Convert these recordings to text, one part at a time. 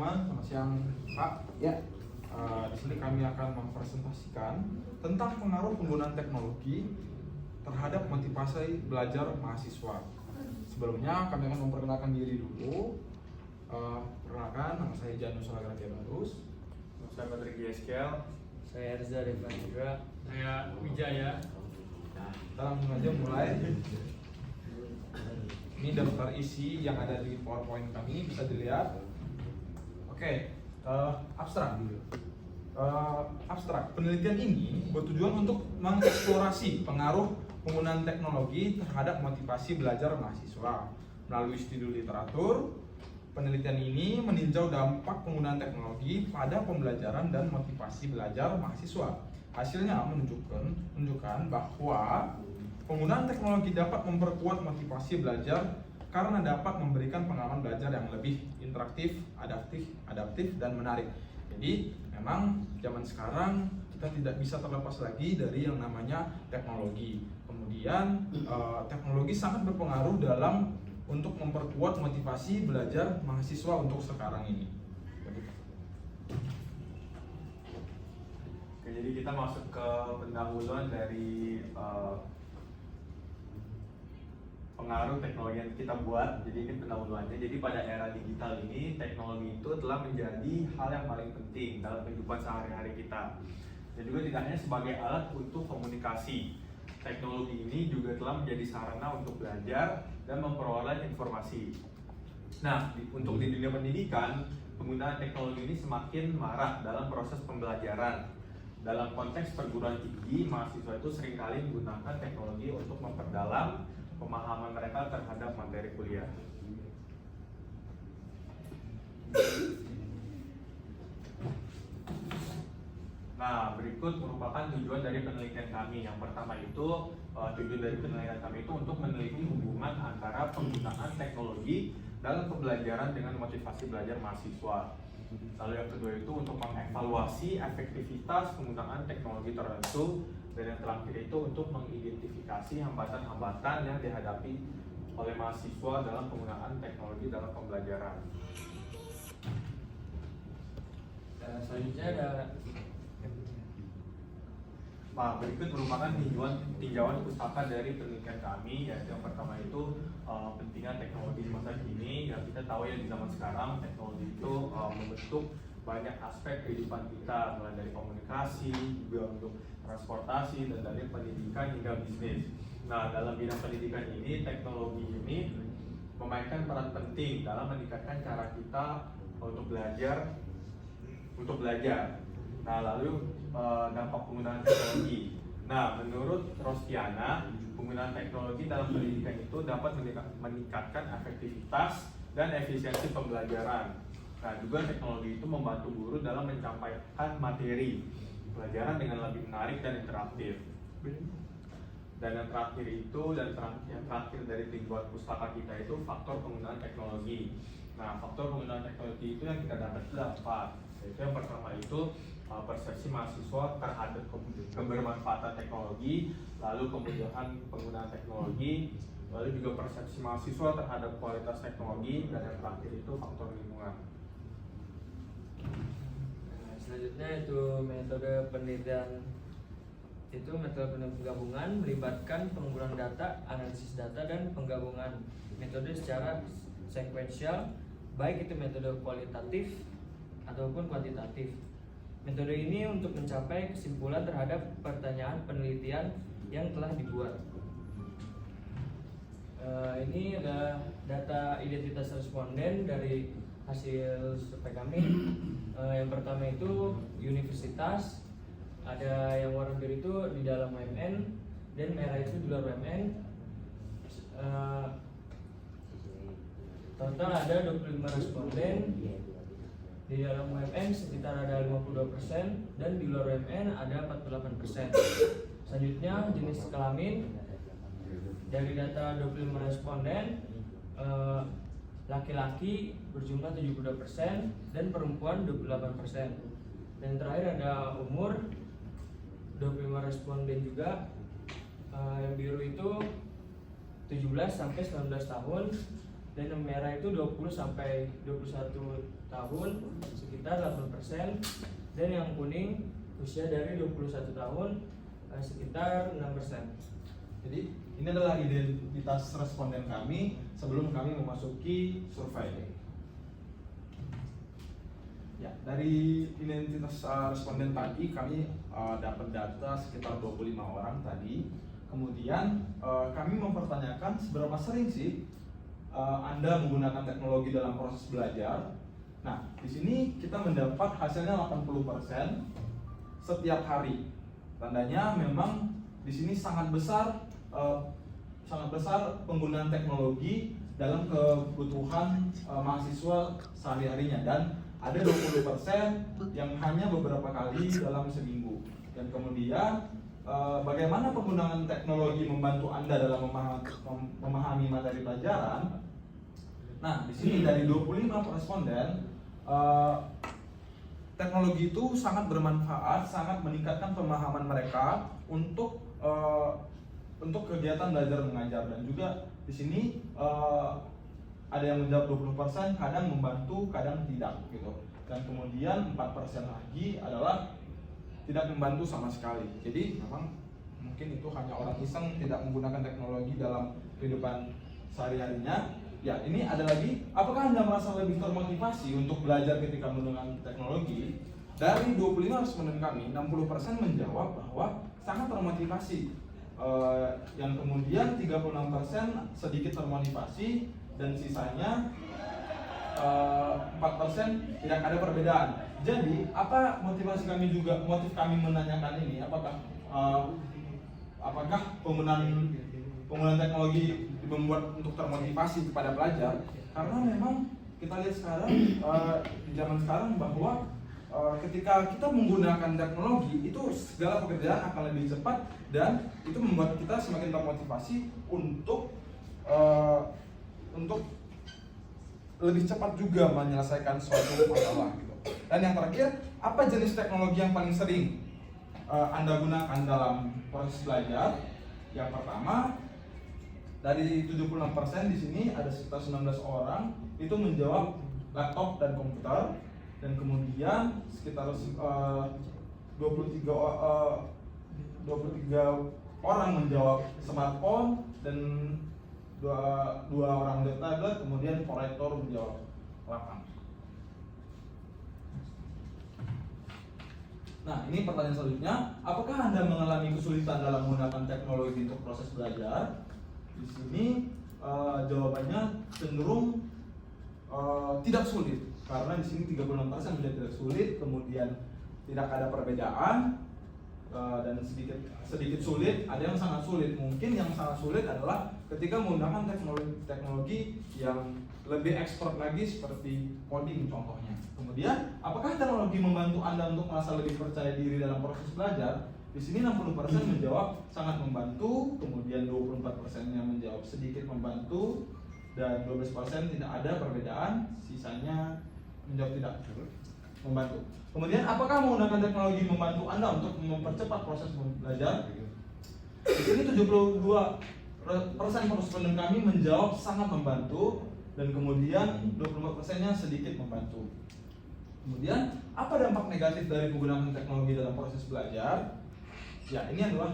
teman-teman, selamat siang Pak. Ya, di sini kami akan mempresentasikan tentang pengaruh penggunaan teknologi terhadap motivasi belajar mahasiswa. Sebelumnya kami akan memperkenalkan diri dulu. Perkenalkan, nama saya Janus Solagratianus. Saya Patrick Gieskel. Saya Erza Devan juga. Saya Wijaya. Nah, kita langsung aja mulai. Ini daftar isi yang ada di PowerPoint kami, bisa dilihat. Oke, abstrak. Abstrak. Penelitian ini bertujuan untuk mengeksplorasi pengaruh penggunaan teknologi terhadap motivasi belajar mahasiswa. Melalui studi literatur, penelitian ini meninjau dampak penggunaan teknologi pada pembelajaran dan motivasi belajar mahasiswa. Hasilnya menunjukkan bahwa penggunaan teknologi dapat memperkuat motivasi belajar karena dapat memberikan pengalaman belajar yang lebih interaktif, adaptif, dan menarik. Jadi, memang zaman sekarang kita tidak bisa terlepas lagi dari yang namanya teknologi. Kemudian, teknologi sangat berpengaruh dalam untuk memperkuat motivasi belajar mahasiswa untuk sekarang ini. Oke, jadi kita masuk ke pendahuluan dari pengaruh teknologi yang kita buat. Jadi ini pendahuluannya. Jadi pada era digital ini, teknologi itu telah menjadi hal yang paling penting dalam kehidupan sehari-hari kita. Dan juga tidak hanya sebagai alat untuk komunikasi. Teknologi ini juga telah menjadi sarana untuk belajar dan memperoleh informasi. Nah, untuk di dunia pendidikan, penggunaan teknologi ini semakin marak dalam proses pembelajaran. Dalam konteks perguruan tinggi, mahasiswa itu seringkali menggunakan teknologi untuk memperdalam pemahaman mereka terhadap materi kuliah. Nah, berikut merupakan tujuan dari penelitian kami. Yang pertama itu, tujuan dari penelitian kami itu untuk meneliti hubungan antara penggunaan teknologi dalam pembelajaran dengan motivasi belajar mahasiswa. Lalu yang kedua itu untuk mengevaluasi efektivitas penggunaan teknologi tertentu. Dan yang terakhir itu untuk mengidentifikasi hambatan-hambatan yang dihadapi oleh mahasiswa dalam penggunaan teknologi dalam pembelajaran. Dan selanjutnya ada Nah, berikut merupakan tinjauan pustaka dari penelitian kami, yaitu yang pertama itu pentingnya teknologi di masa kini. Yang kita tahu ya di zaman sekarang teknologi itu membentuk banyak aspek kehidupan kita, mulai dari komunikasi, juga untuk transportasi, dan dari pendidikan hingga bisnis. Nah, dalam bidang pendidikan ini, teknologi ini memainkan peran penting dalam meningkatkan cara kita untuk belajar. Nah, lalu dampak penggunaan teknologi. Nah, menurut Rostiana, penggunaan teknologi dalam pendidikan itu dapat meningkatkan efektivitas dan efisiensi pembelajaran. Nah, juga teknologi itu membantu guru dalam menyampaikan materi pelajaran dengan lebih menarik dan interaktif. Dan yang terakhir dari tinjauan pustaka kita itu faktor penggunaan teknologi. Nah, faktor penggunaan teknologi itu yang kita dapat ada 4. Yaitu yang pertama itu persepsi mahasiswa terhadap kebermanfaatan teknologi, lalu kemudahan penggunaan teknologi, lalu juga persepsi mahasiswa terhadap kualitas teknologi, dan yang terakhir itu faktor lingkungan. selanjutnya itu metode penelitian. Itu metode penggabungan melibatkan pengumpulan data, analisis data, dan penggabungan metode secara sekuensial, baik itu metode kualitatif ataupun kuantitatif. Metode ini untuk mencapai kesimpulan terhadap pertanyaan penelitian yang telah dibuat. Ini ada data identitas responden dari hasil survei kami. Yang pertama itu universitas, ada yang warna biru itu di dalam UMN dan merah itu di luar UMN. Total ada 25 responden. Di dalam UMN sekitar ada 52% dan di luar UMN ada 48%. Selanjutnya jenis kelamin. Dari data 25 responden, laki-laki berjumlah 72% dan perempuan 28%. Dan terakhir ada umur, 25 responden juga. Yang biru itu 17 sampai 19 tahun dan yang merah itu 20 sampai 21 tahun sekitar 8%, dan yang kuning usia dari 21 tahun sekitar 6%. Jadi ini adalah identitas responden kami sebelum kami memasuki survei. Ya, dari identitas responden tadi kami dapat data sekitar 25 orang tadi. Kemudian kami mempertanyakan seberapa sering sih Anda menggunakan teknologi dalam proses belajar. Nah, di sini kita mendapat hasilnya 80% setiap hari. Tandanya memang di sini sangat besar penggunaan teknologi dalam kebutuhan mahasiswa sehari-harinya, dan ada 20% yang hanya beberapa kali dalam seminggu. Dan kemudian bagaimana penggunaan teknologi membantu Anda dalam memahami materi pelajaran? Nah, di sini dari 25 responden, teknologi itu sangat bermanfaat, sangat meningkatkan pemahaman mereka untuk kegiatan belajar mengajar. Dan juga di sini ada yang menjawab 20%, kadang membantu, kadang tidak gitu. Dan kemudian 4% lagi adalah tidak membantu sama sekali. Jadi memang mungkin itu hanya orang iseng, tidak menggunakan teknologi dalam kehidupan sehari-harinya. Ya, ini ada lagi, apakah Anda merasa lebih termotivasi untuk belajar ketika menggunakan teknologi? Dari 25 responden kami, 60% menjawab bahwa sangat termotivasi. Yang kemudian 36% sedikit termotivasi, dan sisanya 4% tidak ada perbedaan. Jadi apa motif kami menanyakan ini? Apakah penggunaan teknologi membuat untuk termotivasi kepada pelajar? Karena memang kita lihat sekarang di zaman sekarang bahwa ketika kita menggunakan teknologi, itu segala pekerjaan akan lebih cepat, dan itu membuat kita semakin termotivasi untuk lebih cepat juga menyelesaikan suatu masalah gitu. Dan yang terakhir, apa jenis teknologi yang paling sering Anda gunakan dalam proses belajar? Yang pertama, dari 76% di sini ada sekitar 19 orang itu menjawab laptop dan komputer, dan kemudian sekitar 23 orang menjawab smartphone, dan dua orang tablet, kemudian proyektor menjawab 8. Nah, ini pertanyaan selanjutnya, apakah Anda mengalami kesulitan dalam menggunakan teknologi untuk proses belajar? Di sini jawabannya cenderung tidak sulit, karena di sini 36% menjadi tidak sulit, kemudian tidak ada perbedaan, dan sedikit sulit, ada yang sangat sulit. Mungkin yang sangat sulit adalah ketika menggunakan teknologi yang lebih expert lagi seperti coding contohnya. Kemudian, apakah teknologi membantu Anda untuk merasa lebih percaya diri dalam proses belajar? Di sini 60% menjawab sangat membantu, kemudian 24%-nya menjawab sedikit membantu, dan 12% tidak ada perbedaan, sisanya menjawab tidak membantu. Kemudian, apakah menggunakan teknologi membantu Anda untuk mempercepat proses belajar? Di sini 72% responden kami menjawab sangat membantu, dan kemudian 24%-nya sedikit membantu. Kemudian, apa dampak negatif dari penggunaan teknologi dalam proses belajar? Ya, ini adalah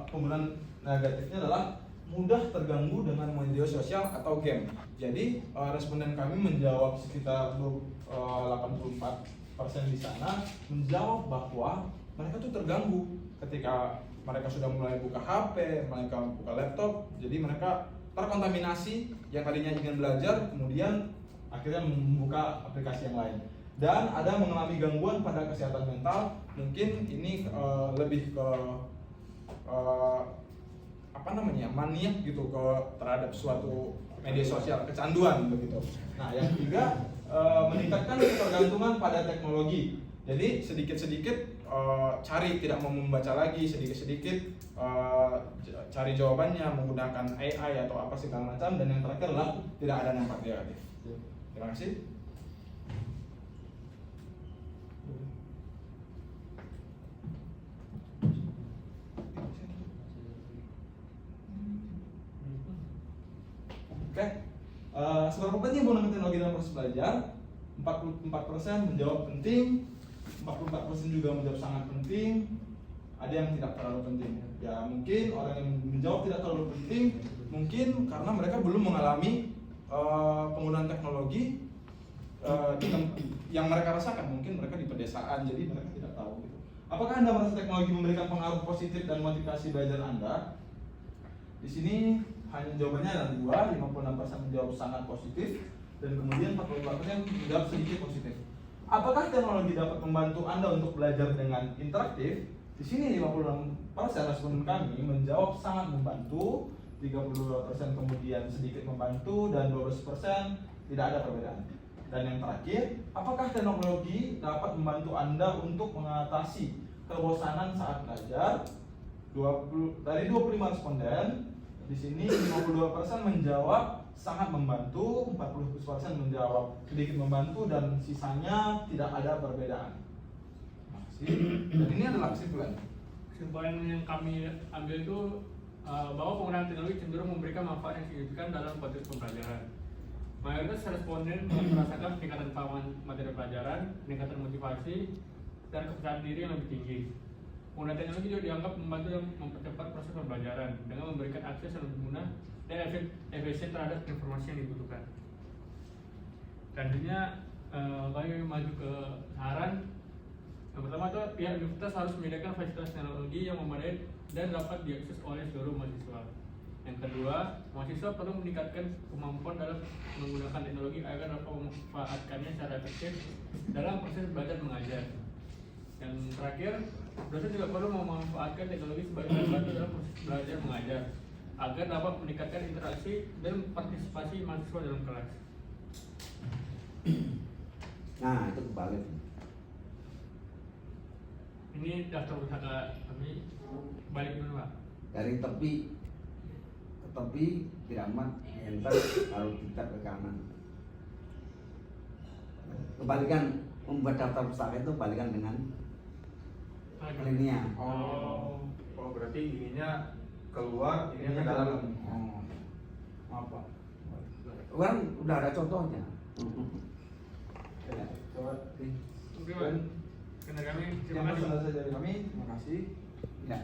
penggunaan negatifnya adalah mudah terganggu dengan media sosial atau game. Jadi responden kami menjawab sekitar 84% di sana menjawab bahwa mereka tuh terganggu ketika mereka sudah mulai buka HP, mereka buka laptop, jadi mereka terkontaminasi yang tadinya ingin belajar, kemudian akhirnya membuka aplikasi yang lain. Dan ada mengalami gangguan pada kesehatan mental, mungkin ini lebih ke maniak gitu terhadap suatu media sosial, kecanduan begitu. Nah, yang ketiga, meningkatkan ketergantungan pada teknologi. Jadi sedikit-sedikit cari, tidak mau membaca lagi, sedikit-sedikit cari jawabannya menggunakan AI atau apa segala macam, dan yang terakhir adalah tidak ada dampak negatif. Terima kasih. Oke, seberapa penting penggunaan teknologi dalam proses belajar? 44% menjawab penting, 44% juga menjawab sangat penting, ada yang tidak terlalu penting. Ya mungkin orang yang menjawab tidak terlalu penting mungkin karena mereka belum mengalami penggunaan teknologi yang mereka rasakan. Mungkin mereka di pedesaan, jadi mereka tidak tahu gitu. Apakah Anda merasa teknologi memberikan pengaruh positif dan motivasi belajar Anda? Di sini hanya jawabannya ada dua, 56% menjawab sangat positif dan kemudian 44% menjawab sedikit positif. Apakah teknologi dapat membantu Anda untuk belajar dengan interaktif? Di sini 56% respon kami menjawab sangat membantu, 32% kemudian sedikit membantu, dan 12% tidak ada perbedaan. Dan yang terakhir, apakah teknologi dapat membantu Anda untuk mengatasi kebosanan saat belajar? Dari 25 responden, di sini 52% menjawab sangat membantu, 40% menjawab sedikit membantu, dan sisanya tidak ada perbedaan. Dan ini adalah kesimpulan. Kesimpulan yang kami ambil itu bahwa penggunaan teknologi cenderung memberikan manfaat yang signifikan dalam konteks pembelajaran. Mayoritas responden merasakan peningkatan pemahaman materi pelajaran, peningkatan motivasi, dan kepercayaan diri yang lebih tinggi. Penggunaan teknologi juga dianggap membantu dan mempercepat proses pembelajaran dengan memberikan akses yang lebih mudah dan efisien terhadap informasi yang dibutuhkan. Selanjutnya, kami maju ke saran. Yang pertama itu pihak universitas harus menyediakan fasilitas teknologi yang memadai dan dapat diakses oleh seluruh mahasiswa. Yang kedua, mahasiswa perlu meningkatkan kemampuan dalam menggunakan teknologi agar dapat memanfaatkannya secara efektif dalam proses belajar mengajar. Yang terakhir, dosen juga perlu memanfaatkan teknologi sebagai pembantu dalam proses belajar mengajar agar dapat meningkatkan interaksi dan partisipasi mahasiswa dalam kelas. Nah, itu kebalik. Ini daftar usaha kami balik dulu Pak. Dari tepi ke tepi tidak aman, entar lalu kita ke kanan. Kebalikan, membuat daftar pustaka itu balikan dengan linear. Oh, berarti ininya keluar, Ini ininya ke adalah dalam. maaf Pak. Kan udah ada contohnya. Ya, coba Oke Pak. Karena kami terima yang kasih. selesai dari kami, terima kasih. Ya.